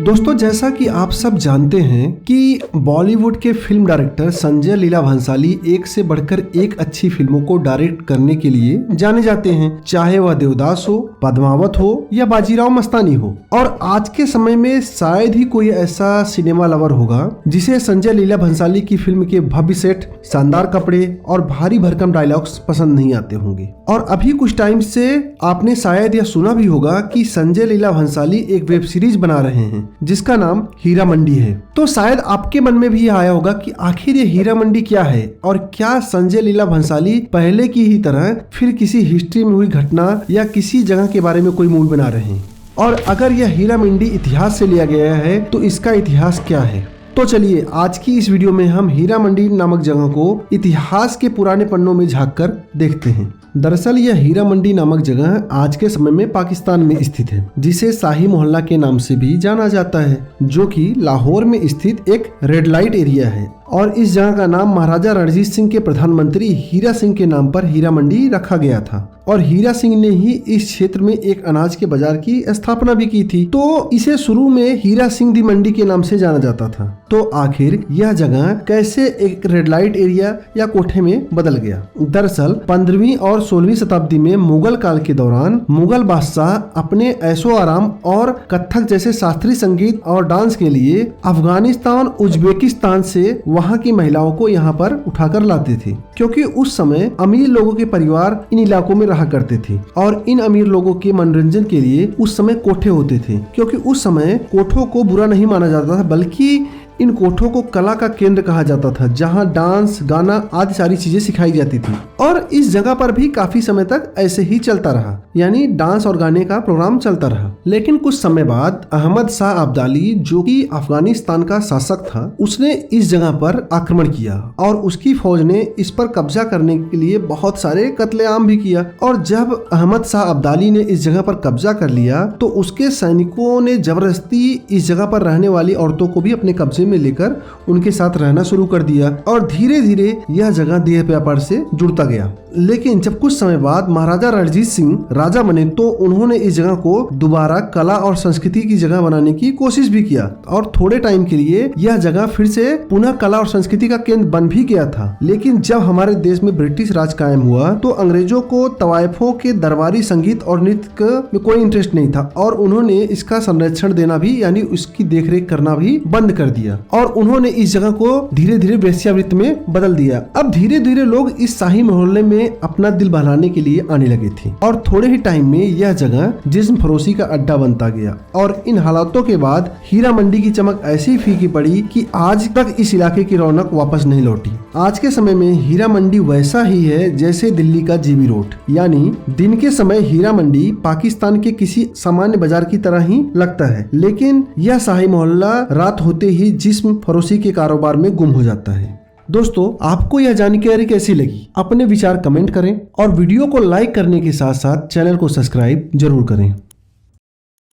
दोस्तों, जैसा कि आप सब जानते हैं कि बॉलीवुड के फिल्म डायरेक्टर संजय लीला भंसाली एक से बढ़कर एक अच्छी फिल्मों को डायरेक्ट करने के लिए जाने जाते हैं, चाहे वह देवदास हो, पद्मावत हो या बाजीराव मस्तानी हो। और आज के समय में शायद ही कोई ऐसा सिनेमा लवर होगा जिसे संजय लीला भंसाली की फिल्म के भव्य सेट, शानदार कपड़े और भारी भरकम डायलॉग्स पसंद नहीं आते होंगे। और अभी कुछ टाइम से आपने शायद यह सुना भी होगा कि संजय लीला भंसाली एक वेब सीरीज बना रहे हैं जिसका नाम हीरा मंडी है। तो शायद आपके मन में भी यह आया होगा कि आखिर ये हीरा मंडी क्या है और क्या संजय लीला भंसाली पहले की ही तरह फिर किसी हिस्ट्री में हुई घटना या किसी जगह के बारे में कोई मूवी बना रहे हैं। और अगर यह हीरा मंडी इतिहास से लिया गया है तो इसका इतिहास क्या है। तो चलिए आज की इस वीडियो में हम हीरा मंडी नामक जगह को इतिहास के पुराने पन्नों में झांक कर देखते हैं। दरअसल यह हीरा मंडी नामक जगह आज के समय में पाकिस्तान में स्थित है, जिसे शाही मोहल्ला के नाम से भी जाना जाता है, जो कि लाहौर में स्थित एक रेड लाइट एरिया है। और इस जगह का नाम महाराजा रणजीत सिंह के प्रधानमंत्री हीरा सिंह के नाम पर हीरा मंडी रखा गया था। और हीरा सिंह ने ही इस क्षेत्र में एक अनाज के बाजार की स्थापना भी की थी, तो इसे शुरू में हीरा सिंह दी मंडी के नाम से जाना जाता था। तो आखिर यह जगह कैसे एक रेड लाइट एरिया या कोठे में बदल गया। दरअसल 15वीं और 16वीं शताब्दी में मुगल काल के दौरान मुगल बादशाह अपने ऐशो आराम और कथक जैसे शास्त्रीय संगीत और डांस के लिए अफगानिस्तान, उज्बेकिस्तान से वहाँ की महिलाओं को यहाँ पर उठाकर लाते थे, क्योंकि उस समय अमीर लोगों के परिवार इन इलाकों में रहा करते थे। और इन अमीर लोगों के मनोरंजन के लिए उस समय कोठे होते थे, क्योंकि उस समय कोठों को बुरा नहीं माना जाता था, बल्कि इन कोठों को कला का केंद्र कहा जाता था, जहां डांस, गाना आदि सारी चीजें सिखाई जाती थी। और इस जगह पर भी काफी समय तक ऐसे ही चलता रहा, यानी डांस और गाने का प्रोग्राम चलता रहा। लेकिन कुछ समय बाद अहमद शाह अब्दाली, जो कि अफगानिस्तान का शासक था, उसने इस जगह पर आक्रमण किया और उसकी फौज ने इस पर कब्जा करने के लिए बहुत सारे कत्लेआम भी किया। और जब अहमद शाह अब्दाली ने इस जगह पर कब्जा कर लिया तो उसके सैनिकों ने जबरदस्ती इस जगह पर रहने वाली औरतों को भी अपने कब्जे में लेकर उनके साथ रहना शुरू कर दिया। और धीरे धीरे यह जगह देह व्यापार से जुड़ता गया। लेकिन जब कुछ समय बाद महाराजा रणजीत सिंह राजा बने तो उन्होंने इस जगह को दोबारा कला और संस्कृति की जगह बनाने की कोशिश भी किया। और थोड़े टाइम के लिए यह जगह फिर से पुनः कला और संस्कृति का केंद्र बन भी गया था। लेकिन जब हमारे देश में ब्रिटिश राज कायम हुआ तो अंग्रेजों को तवायफों के दरबारी संगीत और नृत्य में कोई इंटरेस्ट नहीं था, और उन्होंने इसका संरक्षण देना भी, यानी उसकी देखरेख करना भी बंद कर दिया। और उन्होंने इस जगह को धीरे धीरे वेश्यावृत्ति में बदल दिया। अब धीरे धीरे लोग इस शाही मोहल्ले में अपना दिल बहलाने के लिए आने लगे थे, और थोड़े ही टाइम में यह जगह जिस्म फरोशी का अड्डा बनता गया। और इन हालातों के बाद हीरा मंडी की चमक ऐसी फीकी पड़ी कि आज तक इस इलाके की रौनक वापस नहीं लौटी। आज के समय में हीरा मंडी वैसा ही है जैसे दिल्ली का जीबी रोड, यानी दिन के समय हीरा मंडी पाकिस्तान के किसी सामान्य बाजार की तरह ही लगता है, लेकिन यह शाही मोहल्ला रात होते ही जिस्म फरोशी के कारोबार में गुम हो जाता है। दोस्तों, आपको यह जानकारी कैसी लगी? अपने विचार कमेंट करें और वीडियो को लाइक करने के साथ साथ चैनल को सब्सक्राइब जरूर करें।